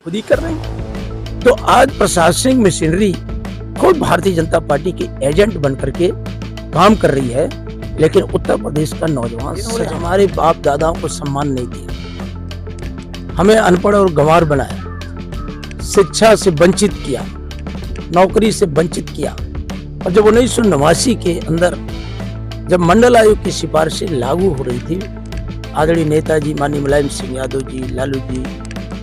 खुद ही कर रहे हैं। तो आज प्रशासनिक मशीनरी खुद भारतीय जनता पार्टी के एजेंट बन करके काम कर रही है, लेकिन उत्तर प्रदेश का नौजवान हमारे बाप दादाओं को सम्मान नहीं दिया, हमें अनपढ़ और गंवार बनाया, शिक्षा से वंचित किया, नौकरी से वंचित किया। और जब 1989 के अंदर जब मंडल आयोग की सिफारिशें लागू हो रही थी, आदरणीय नेताजी माननीय मुलायम सिंह यादव जी, लालू जी,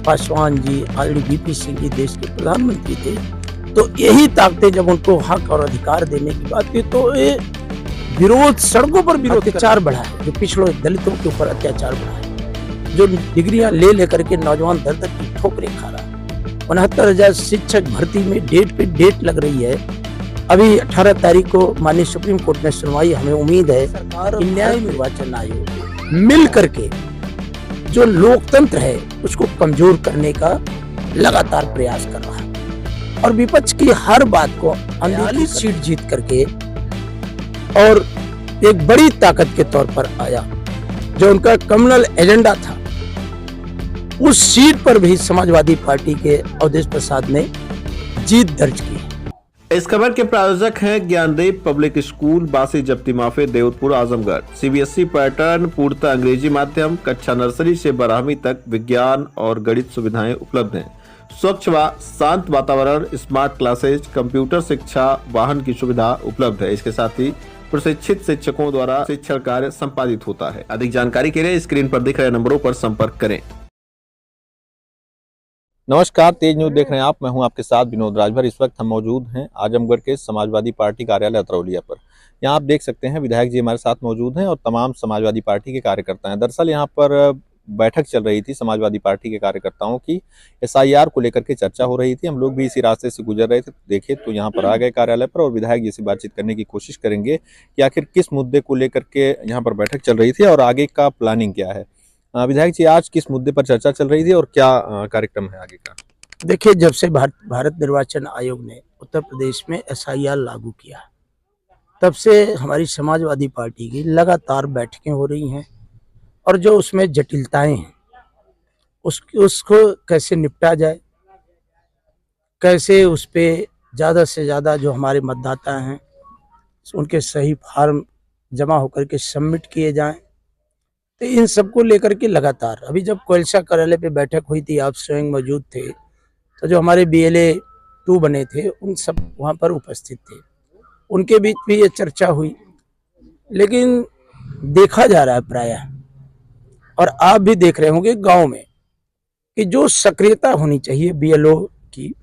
पासवान जी, आदरणीय वीपी सिंह जी देश के प्रधानमंत्री थे, तो यही ताकतें जब उनको हक और अधिकार देने की बात की तो ये विरोध, सड़कों पर विरोध, अत्याचार बढ़ा है, जो पिछड़ों दलितों के ऊपर अत्याचार बढ़ा है, जो डिग्रियां ले लेकर के नौजवान दर दर की ठोकरें खा रहा है। 69,000 शिक्षक भर्ती में डेट पे डेट लग रही है। अभी 18 तारीख को माननीय सुप्रीम कोर्ट में सुनवाई, हमें उम्मीद है सरकार, न्याय निर्वाचन आयोग मिल करके जो लोकतंत्र है उसको कमजोर करने का लगातार प्रयास कर रहा है और विपक्ष की हर बात को 49 सीट जीत करके और एक बड़ी ताकत के तौर पर आया। जो उनका कम्युनल एजेंडा था, उस सीट पर भी समाजवादी पार्टी के अवधेश प्रसाद ने जीत दर्ज की। इस खबर के प्रायोजक हैं ज्ञानदेव पब्लिक स्कूल, बासी जप्ती माफे, देवतपुर, आजमगढ़। सीबीएसई पैटर्न, पूर्णतः अंग्रेजी माध्यम, कक्षा नर्सरी से 12वीं तक विज्ञान और गणित सुविधाएं उपलब्ध हैं। स्वच्छ व शांत वातावरण, स्मार्ट क्लासेज, कंप्यूटर शिक्षा, वाहन की सुविधा उपलब्ध है। इसके साथ ही प्रशिक्षित शिक्षकों द्वारा शिक्षण कार्य संपादित होता है। अधिक जानकारी के लिए स्क्रीन पर दिख रहे नंबरों पर संपर्क करें। नमस्कार, तेज न्यूज देख रहे हैं आप। मैं हूं आपके साथ विनोद राजभर। इस वक्त हम मौजूद हैं आजमगढ़ के समाजवादी पार्टी कार्यालय अतरौलिया पर। यहां आप देख सकते हैं विधायक जी हमारे साथ मौजूद हैं और तमाम समाजवादी पार्टी के कार्यकर्ता हैं। दरअसल यहां पर बैठक चल रही थी समाजवादी पार्टी के कार्यकर्ताओं की, SIR को लेकर के चर्चा हो रही थी। हम लोग भी इसी रास्ते से गुजर रहे थे, देखे तो यहाँ पर आ गए कार्यालय पर और विधायक जी से बातचीत करने की कोशिश करेंगे कि आखिर किस मुद्दे को लेकर के यहाँ पर बैठक चल रही थी और आगे का प्लानिंग क्या है। विधायक जी, आज किस मुद्दे पर चर्चा चल रही थी और क्या कार्यक्रम है आगे का? देखिए, जब से भारत निर्वाचन आयोग ने उत्तर प्रदेश में SIR लागू किया, तब से हमारी समाजवादी पार्टी की लगातार बैठकें हो रही हैं और जो उसमें जटिलताएं हैं उसको कैसे निपटा जाए, कैसे उस पे ज़्यादा से ज़्यादा जो हमारे मतदाता हैं उनके सही फॉर्म जमा होकर के सबमिट किए जाएं। तो इन सबको लेकर के लगातार अभी जब कोयलसा कार्यालय पे बैठक हुई थी, आप स्वयं मौजूद थे, तो जो हमारे BLA 2 बने थे उन सब वहाँ पर उपस्थित थे, उनके बीच भी ये चर्चा हुई। लेकिन देखा जा रहा है प्रायः, और आप भी देख रहे होंगे गांव में, कि जो सक्रियता होनी चाहिए BLO की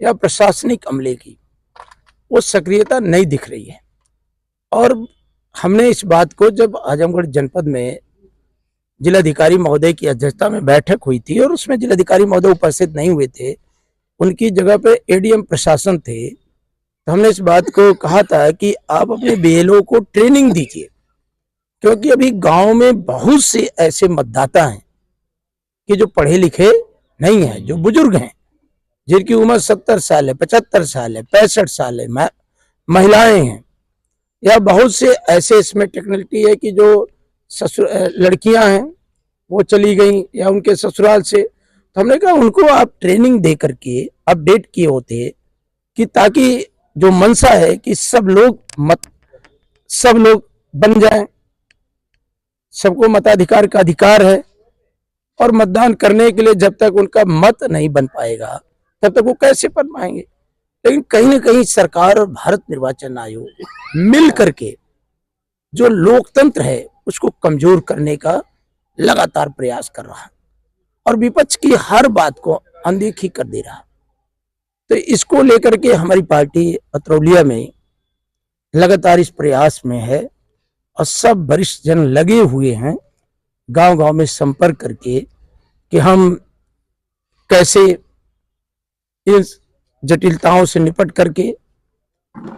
या प्रशासनिक अमले की, वो सक्रियता नहीं दिख रही है। और हमने इस बात को जब आजमगढ़ जनपद में जिलाधिकारी महोदय की अध्यक्षता में बैठक हुई थी और उसमें जिलाधिकारी महोदय उपस्थित नहीं हुए थे, उनकी जगह पे ADM प्रशासन थे, तो हमने इस बात को कहा था कि आप अपने BLO को ट्रेनिंग दीजिए, क्योंकि अभी गांव में बहुत से ऐसे मतदाता हैं कि जो पढ़े लिखे नहीं हैं, जो बुजुर्ग हैं, जिनकी उम्र 70 साल है, 75 साल है, 65 साल है, महिलाएं हैं, या बहुत से ऐसे इसमें टेक्निकलिटी है कि जो लड़कियां हैं वो चली गई या उनके ससुराल से। तो हमने कहा उनको आप ट्रेनिंग दे करके अपडेट किए होते कि ताकि जो मंशा है कि सब लोग बन जाएं, सबको मताधिकार का अधिकार है, और मतदान करने के लिए जब तक उनका मत नहीं बन पाएगा तब तक वो कैसे बन पाएंगे। लेकिन कहीं ना कहीं सरकार और भारत निर्वाचन आयोग मिल करके जो लोकतंत्र है उसको कमजोर करने का लगातार प्रयास कर रहा है और विपक्ष की हर बात को अनदेखी कर दे रहा है। तो इसको लेकर के हमारी पार्टी अतरौलिया में लगातार इस प्रयास में है और सब वरिष्ठ जन लगे हुए हैं गांव-गांव में संपर्क करके कि हम कैसे इन जटिलताओं से निपट करके,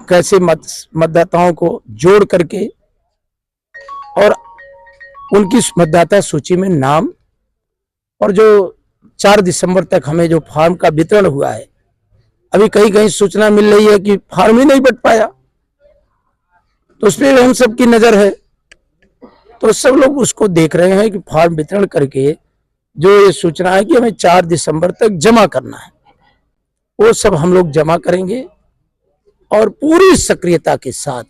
कैसे मतदाताओं को जोड़ करके और उनकी मतदाता सूची में नाम, और जो 4 दिसंबर तक हमें जो फॉर्म का वितरण हुआ है, अभी कहीं कहीं सूचना मिल रही है कि फॉर्म ही नहीं बट पाया, तो उस पर हम सबकी नजर है। तो सब लोग उसको देख रहे हैं कि फॉर्म वितरण करके जो ये सूचना है कि हमें 4 दिसंबर तक जमा करना है, वो सब हम लोग जमा करेंगे और पूरी सक्रियता के साथ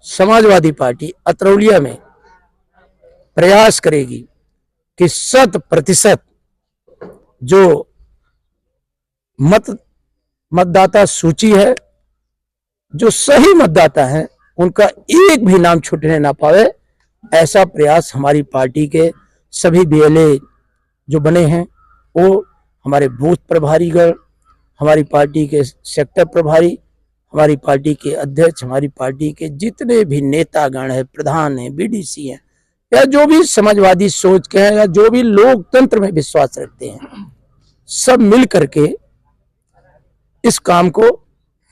समाजवादी पार्टी अतरौलिया में प्रयास करेगी कि 100% जो मतदाता सूची है, जो सही मतदाता है, उनका एक भी नाम छूटने ना पावे, ऐसा प्रयास हमारी पार्टी के सभी बीएलए जो बने हैं, वो हमारे बूथ प्रभारीगण, हमारी पार्टी के सेक्टर प्रभारी, हमारी पार्टी के अध्यक्ष, हमारी पार्टी के जितने भी नेतागण हैं, प्रधान हैं, बीडीसी हैं, या जो भी समाजवादी सोच के हैं, या जो भी लोकतंत्र में विश्वास रखते हैं, सब मिल करके इस काम को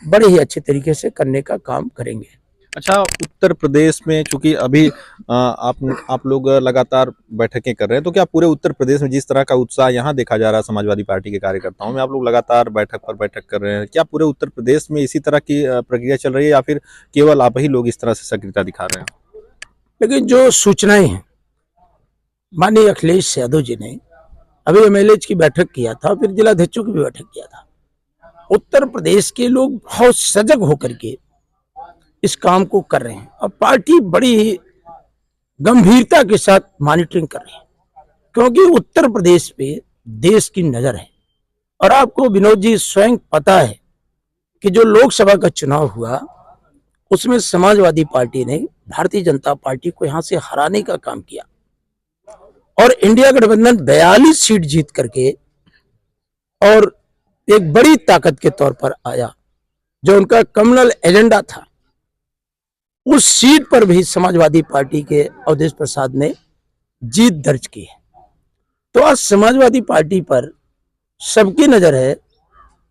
बड़े ही अच्छे तरीके से करने का काम करेंगे। अच्छा, उत्तर प्रदेश में चूंकि अभी आप लोग लगातार बैठकें कर रहे हैं, तो क्या पूरे उत्तर प्रदेश में जिस तरह का उत्साह यहाँ देखा जा रहा है समाजवादी पार्टी के कार्यकर्ताओं में, आप लोग लगातार बैठक पर बैठक कर रहे हैं, क्या पूरे उत्तर प्रदेश में इसी तरह की प्रक्रिया चल रही है या फिर केवल आप ही लोग इस तरह से सक्रियता दिखा रहे हैं? लेकिन जो सूचनाएं हैं, माननीय अखिलेश यादव जी ने अभी एमएलए की बैठक किया था, फिर जिलाध्यक्षों की भी बैठक किया था। उत्तर प्रदेश के लोग बहुत सजग होकर के इस काम को कर रहे हैं और पार्टी बड़ी ही गंभीरता के साथ मॉनिटरिंग कर रही है, क्योंकि उत्तर प्रदेश पे देश की नजर है। और आपको विनोद जी स्वयं पता है कि जो लोकसभा का चुनाव हुआ, उसमें समाजवादी पार्टी ने भारतीय जनता पार्टी को यहां से हराने का काम किया और इंडिया गठबंधन 42 सीट जीत करके और एक बड़ी ताकत के तौर पर आया। जो उनका कम्युनल एजेंडा था, उस सीट पर भी समाजवादी पार्टी के अवधेश प्रसाद ने जीत दर्ज की है। तो आज समाजवादी पार्टी पर सबकी नजर है।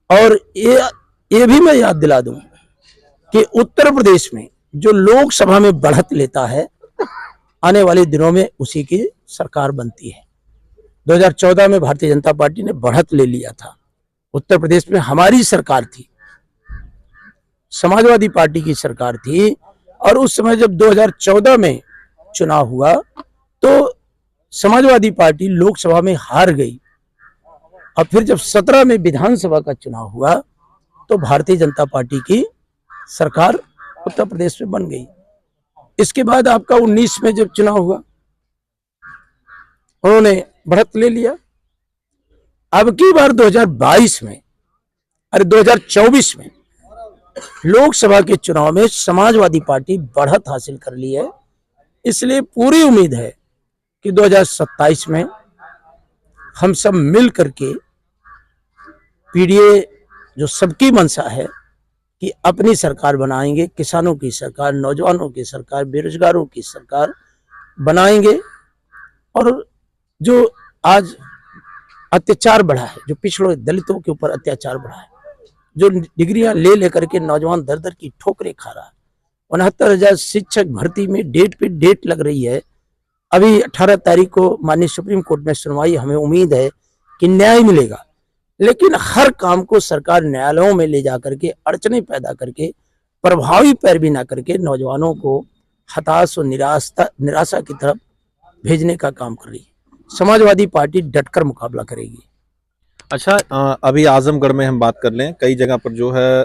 और ये भी मैं याद दिला दूं कि उत्तर प्रदेश में जो लोकसभा में बढ़त लेता है, आने वाले दिनों में उसी की सरकार बनती है। 2014 में भारतीय जनता पार्टी ने बढ़त ले लिया था, उत्तर प्रदेश में हमारी सरकार थी, समाजवादी पार्टी की सरकार थी। और उस समय जब 2014 में चुनाव हुआ तो समाजवादी पार्टी लोकसभा में हार गई और फिर जब 17 में विधानसभा का चुनाव हुआ तो भारतीय जनता पार्टी की सरकार उत्तर प्रदेश में बन गई। इसके बाद आपका 19 में जब चुनाव हुआ, उन्होंने बढ़त ले लिया। अब की बार 2022 में, अरे 2024 में लोकसभा के चुनाव में समाजवादी पार्टी बढ़त हासिल कर ली है। इसलिए पूरी उम्मीद है कि 2027 में हम सब मिल करके पीडीए जो सबकी मंशा है कि अपनी सरकार बनाएंगे, किसानों की सरकार, नौजवानों की सरकार, बेरोजगारों की सरकार बनाएंगे। और जो आज अत्याचार बढ़ा है, जो पिछड़ों दलितों के ऊपर अत्याचार बढ़ा है, जो डिग्रियां ले लेकर के नौजवान दर दर की ठोकरें खा रहा है, 69,000 शिक्षक भर्ती में डेट पे डेट लग रही है। अभी 18 तारीख को माननीय सुप्रीम कोर्ट में सुनवाई, हमें उम्मीद है कि न्याय मिलेगा। लेकिन हर काम को सरकार न्यायालयों में ले जा करके अड़चने पैदा करके प्रभावी पैरवी ना करके नौजवानों को हताश और निराशा की तरफ भेजने का काम कर रही है। समाजवादी पार्टी डटकर मुकाबला करेगी। अच्छा, अभी आजमगढ़ में हम बात कर लें, कई जगह पर जो है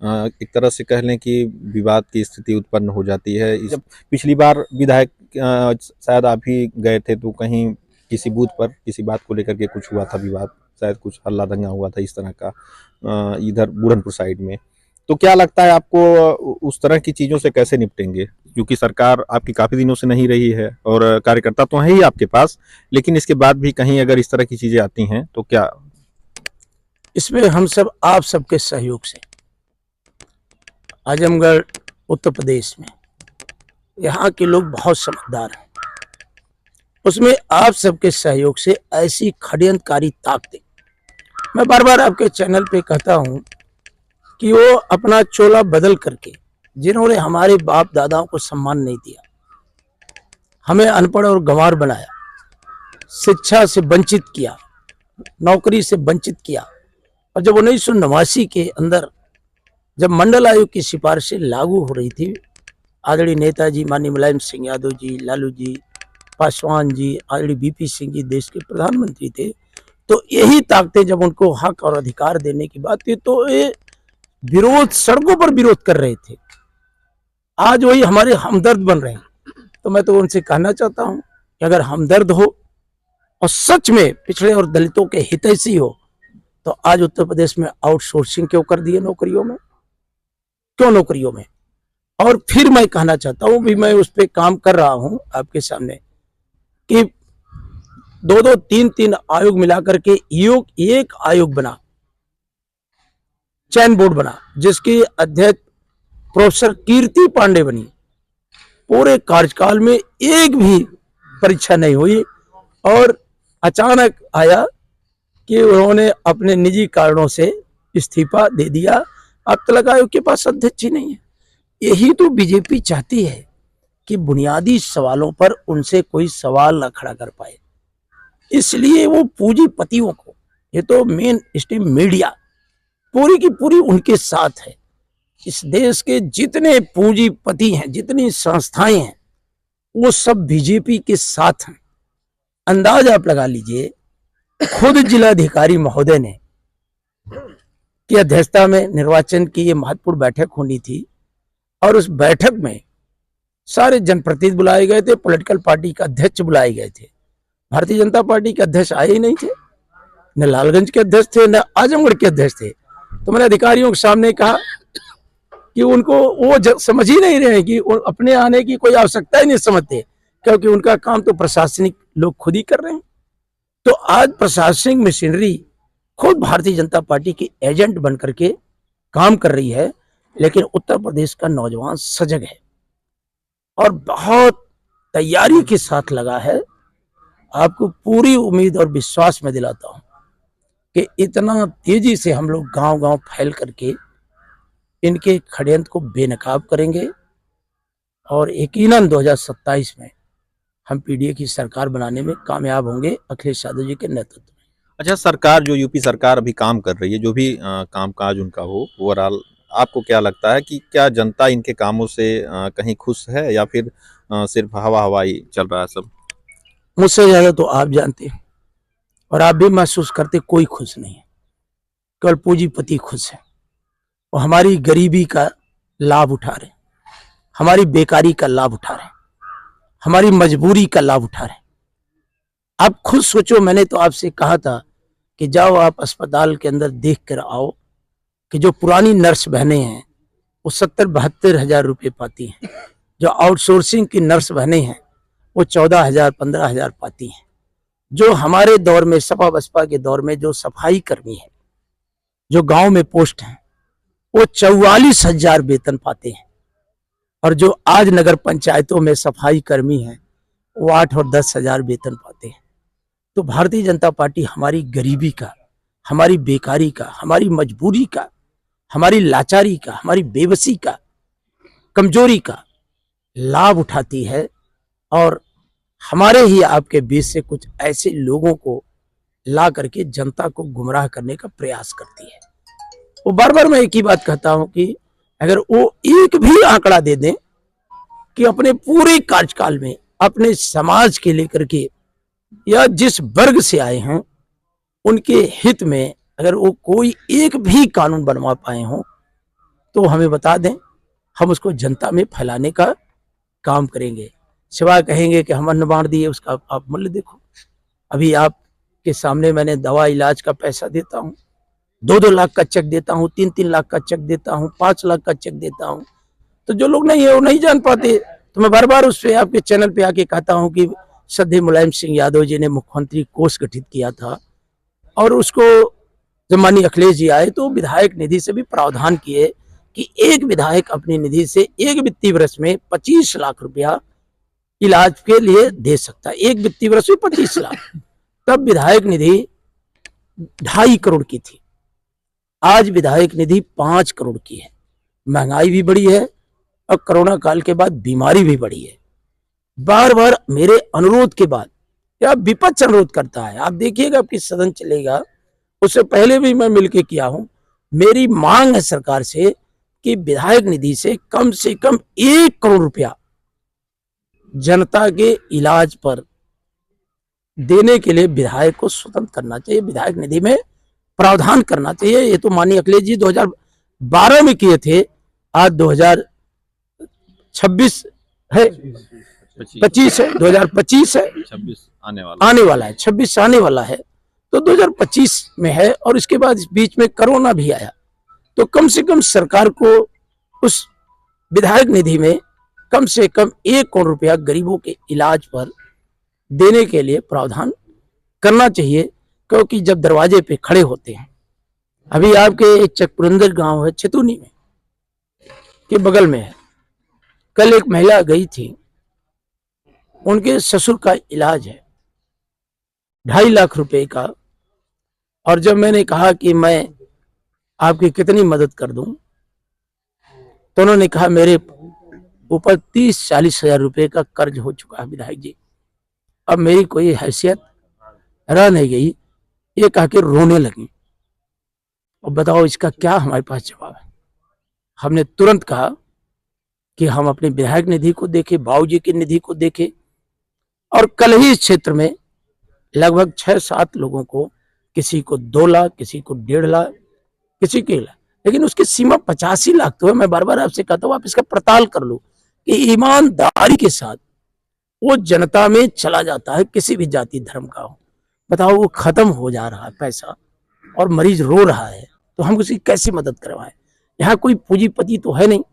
एक तरह से कह लें कि विवाद की स्थिति उत्पन्न हो जाती है। जब पिछली बार विधायक शायद आप ही गए थे, तो कहीं किसी बूथ पर किसी बात को लेकर के कुछ हुआ था विवाद, शायद कुछ हल्ला दंगा हुआ था इस तरह का इधर बुरहानपुर साइड में। तो क्या लगता है आपको, उस तरह की चीज़ों से कैसे निपटेंगे? क्योंकि सरकार आपकी काफ़ी दिनों से नहीं रही है और कार्यकर्ता तो हैं ही आपके पास, लेकिन इसके बाद भी कहीं अगर इस तरह की चीज़ें आती हैं तो क्या? इसमें हम सब आप सबके सहयोग से, आजमगढ़ उत्तर प्रदेश में यहाँ के लोग बहुत समझदार हैं, उसमें आप सबके सहयोग से ऐसी षड्यंत्रकारी ताकतें, मैं बार बार आपके चैनल पे कहता हूं कि वो अपना चोला बदल करके, जिन्होंने हमारे बाप दादाओं को सम्मान नहीं दिया, हमें अनपढ़ और गंवार बनाया, शिक्षा से वंचित किया, नौकरी से वंचित किया, और जब 1989 के अंदर जब मंडल आयोग की सिफारिशें लागू हो रही थी, आदरणीय नेताजी माननीय मुलायम सिंह यादव जी, लालू जी, पासवान जी, आदरणीय बीपी सिंह जी देश के प्रधानमंत्री थे, तो यही ताकतें जब उनको हक और अधिकार देने की बात थी तो ये विरोध, सड़कों पर विरोध कर रहे थे। आज वही हमारे हमदर्द बन रहे हैं। तो मैं तो उनसे कहना चाहता हूं कि अगर हमदर्द हो और सच में पिछड़े और दलितों के हितैषी हो तो आज उत्तर प्रदेश में आउटसोर्सिंग क्यों कर दिए नौकरियों में, क्यों नौकरियों में। और फिर मैं कहना चाहता हूं भी, मैं उस पर काम कर रहा हूं आपके सामने कि 2-2, 3-3 आयोग मिलाकर के एक आयोग बना, चयन बोर्ड बना, जिसकी अध्यक्ष प्रोफेसर कीर्ति पांडे बनी। पूरे कार्यकाल में एक भी परीक्षा नहीं हुई और अचानक आया कि उन्होंने अपने निजी कारणों से इस्तीफा दे दिया। अब तक आयोग के पास अध्यक्ष ही नहीं है। यही तो बीजेपी चाहती है कि बुनियादी सवालों पर उनसे कोई सवाल न खड़ा कर पाए। इसलिए वो पूंजीपतियों को, ये तो मेन स्ट्रीम मीडिया पूरी की पूरी उनके साथ है। इस देश के जितने पूंजीपति हैं, जितनी संस्थाएं हैं, वो सब बीजेपी के साथ हैं। अंदाज आप लगा लीजिए, खुद जिलाधिकारी महोदय ने की अध्यक्षता में निर्वाचन की ये महत्वपूर्ण बैठक होनी थी और उस बैठक में सारे जनप्रतिनिधि बुलाए गए थे, पॉलिटिकल पार्टी का अध्यक्ष बुलाए गए थे। भारतीय जनता पार्टी के अध्यक्ष आए ही नहीं थे, न लालगंज के अध्यक्ष थे, न आजमगढ़ के अध्यक्ष थे। तो मैंने अधिकारियों के सामने कहा कि उनको वो समझ ही नहीं रहे कि अपने आने की कोई आवश्यकता ही नहीं समझते, क्योंकि उनका काम तो प्रशासनिक लोग खुद ही कर रहे हैं। तो आज प्रशासनिक मशीनरी खुद भारतीय जनता पार्टी की एजेंट बन करके काम कर रही है, लेकिन उत्तर प्रदेश का नौजवान सजग है और बहुत तैयारी के साथ लगा है। आपको पूरी उम्मीद और विश्वास में दिलाता हूं कि इतना तेजी से हम लोग गांव-गांव फैल करके इनके षड्यंत्र को बेनकाब करेंगे और यकीनन 2027 में हम पीडीए की सरकार बनाने में कामयाब होंगे अखिलेश यादव जी के नेतृत्व में। अच्छा, सरकार जो यूपी सरकार अभी काम कर रही है, जो भी कामकाज उनका हो, ओवरऑल आपको क्या लगता है कि क्या जनता इनके कामों से कहीं खुश है या फिर सिर्फ हवा हवाई चल रहा है सब? मुझसे ज्यादा तो आप जानते हैं और आप भी महसूस करते, कोई खुश नहीं है, केवल पूंजीपति खुश है और हमारी गरीबी का लाभ उठा रहे, हमारी बेकारी का लाभ उठा रहे, हमारी मजबूरी का लाभ उठा रहे। आप खुद सोचो, मैंने तो आपसे कहा था कि जाओ आप अस्पताल के अंदर देख कर आओ कि जो पुरानी नर्स बहनें हैं वो 70-72 हजार रुपये पाती हैं, जो आउटसोर्सिंग की नर्स बहनें हैं वो 14,000-15 हजार पाती हैं, जो हमारे दौर में सपा बसपा के दौर में जो सफाई कर्मी है, जो गांव में पोस्ट हैं, वो 44,000 वेतन पाते हैं, और जो आज नगर पंचायतों में सफाई कर्मी हैं वो 8 और 10 हजार वेतन पाते हैं। तो भारतीय जनता पार्टी हमारी गरीबी का, हमारी बेकारी का, हमारी मजबूरी का, हमारी लाचारी का, हमारी बेबसी का, कमजोरी का लाभ उठाती है और हमारे ही आपके बीच से कुछ ऐसे लोगों को ला करके जनता को गुमराह करने का प्रयास करती है। वो बार बार मैं एक ही बात कहता हूं कि अगर वो एक भी आंकड़ा दे दें कि अपने पूरे कार्यकाल में अपने समाज के लेकर के या जिस वर्ग से आए हैं उनके हित में अगर वो कोई एक भी कानून बनवा पाए हों तो हमें बता दें, हम उसको जनता में फैलाने का काम करेंगे। सिवाय कहेंगे कि हम अन्न बांट दिए, उसका आप मूल्य देखो। अभी आपके सामने मैंने दवा इलाज का पैसा देता हूँ, 2-2 लाख का चेक देता हूँ, 3-3 लाख का चेक देता हूँ, 5 लाख का चेक देता हूँ। तो जो लोग नहीं है वो नहीं जान पाते। तो मैं बार बार उस पर आपके चैनल पे आके कहता हूँ कि श्रद्धेय मुलायम सिंह यादव जी ने मुख्यमंत्री कोष गठित किया था और उसको जब माननीय अखिलेश जी आए तो विधायक निधि से भी प्रावधान किए कि एक विधायक अपनी निधि से एक वित्तीय वर्ष में 25 लाख रुपया इलाज के लिए दे सकता है। एक वित्तीय वर्ष में 25 लाख। तब विधायक निधि 2.5 करोड़ की थी, आज विधायक निधि 5 करोड़ की है। महंगाई भी बढ़ी है और कोरोना काल के बाद बीमारी भी बढ़ी है। बार बार मेरे अनुरोध के बाद या विपक्ष अनुरोध करता है, आप देखिएगा आपकी सदन चलेगा, उससे पहले भी मैं मिलके किया हूं। मेरी मांग है सरकार से कि विधायक निधि से कम 1 करोड़ रुपया जनता के इलाज पर देने के लिए विधायक को स्वतंत्र करना चाहिए, विधायक निधि में प्रावधान करना चाहिए। ये तो माननीय अखिलेश जी 2012 में किए थे, आज 2026 है, 25 है, 2025 है, 26 आने वाला है, 26 आने वाला है, तो 2025 में है। और इसके बाद इस बीच में कोरोना भी आया, तो कम से कम सरकार को उस विधायक निधि में कम से कम 1 करोड़ रुपया गरीबों के इलाज पर देने के लिए प्रावधान करना चाहिए। क्योंकि जब दरवाजे पे खड़े होते हैं, अभी आपके चकपुरंदर गांव है, छितुनी में के बगल में है, कल एक महिला गई थी, उनके ससुर का इलाज है 2.5 लाख रुपए का। और जब मैंने कहा कि मैं आपकी कितनी मदद कर दूं, तो उन्होंने कहा मेरे ऊपर 30-40 हजार रुपए का कर्ज हो चुका है विधायक जी, अब मेरी कोई हैसियत रह नहीं गई। ये कह के रोने लगी। और बताओ इसका क्या हमारे पास जवाब है। हमने तुरंत कहा कि हम अपने विधायक निधि को देखें, बाबूजी की निधि को देखें। और कल ही इस क्षेत्र में लगभग 6-7 लोगों को, किसी को 2 लाख, किसी को 1.5 लाख, किसी के 1 लाख, लेकिन उसकी सीमा 85 लाख तो है। मैं बार बार आपसे कहता हूँ, आप इसका पड़ताल कर लो कि ईमानदारी के साथ वो जनता में चला जाता है, किसी भी जाति धर्म का हो। बताओ, वो खत्म हो जा रहा है पैसा और मरीज रो रहा है, तो हम उसकी कैसे मदद करवाएं। यहाँ कोई पूंजीपति तो है नहीं।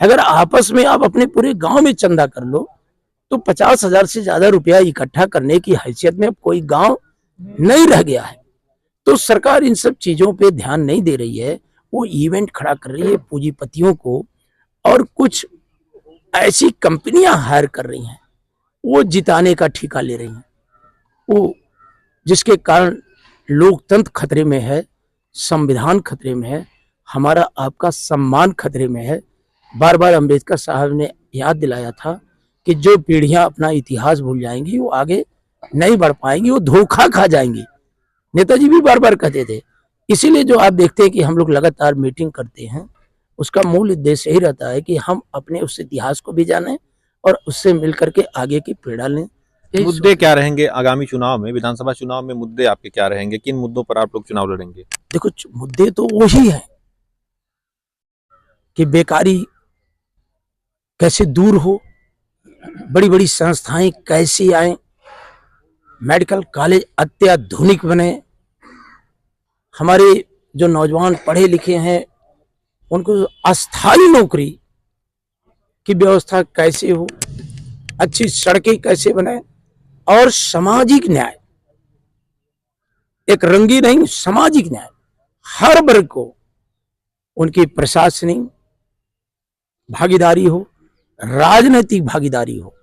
अगर आपस में आप अपने पूरे गांव में चंदा कर लो, तो 50,000 से ज्यादा रुपया इकट्ठा करने की हैसियत में अब कोई गांव नहीं रह गया है। तो सरकार इन सब चीजों पे ध्यान नहीं दे रही है, वो इवेंट खड़ा कर रही है पूंजीपतियों को, और कुछ ऐसी कंपनियां हायर कर रही हैं, वो जिताने का ठेका ले रही हैं, वो जिसके कारण लोकतंत्र खतरे में है, संविधान खतरे में है, हमारा आपका सम्मान खतरे में है। बार बार अंबेडकर साहब ने याद दिलाया था कि जो पीढ़ियां अपना इतिहास भूल जाएंगी वो आगे नहीं बढ़ पाएंगी, वो धोखा खा जाएंगी। नेताजी भी बार बार कहते थे। इसीलिए जो आप देखते हैं कि हम लोग लगातार मीटिंग करते हैं, उसका मूल उद्देश्य यही रहता है कि हम अपने उस इतिहास को भी जानें और उससे मिलकर के आगे की प्रेरणा लें। मुद्दे क्या रहेंगे आगामी चुनाव में, विधानसभा चुनाव में मुद्दे आपके क्या रहेंगे, किन मुद्दों पर आप लोग चुनाव लड़ेंगे? देखो, मुद्दे तो वही है कि बेकारी कैसे दूर हो, बड़ी बड़ी संस्थाएं कैसी आए, मेडिकल कॉलेज अत्याधुनिक बने, हमारे जो नौजवान पढ़े लिखे हैं उनको अस्थायी नौकरी की व्यवस्था कैसे हो, अच्छी सड़कें कैसे बने, और सामाजिक न्याय, एक रंगी नहीं, सामाजिक न्याय, हर वर्ग को उनकी प्रशासनिक भागीदारी हो, राजनीतिक भागीदारी हो,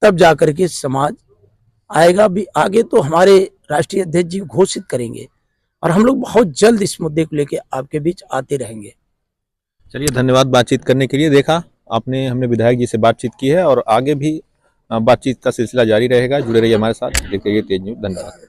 तब जाकर के समाज आएगा भी आगे। तो हमारे राष्ट्रीय अध्यक्ष जी घोषित करेंगे और हम लोग बहुत जल्द इस मुद्दे को लेकर आपके बीच आते रहेंगे। चलिए, धन्यवाद बातचीत करने के लिए। देखा आपने, हमने विधायक जी से बातचीत की है और आगे भी बातचीत का सिलसिला जारी रहेगा। जुड़े रहिए हमारे साथ, देखते रहिए तेज न्यूज़। धन्यवाद।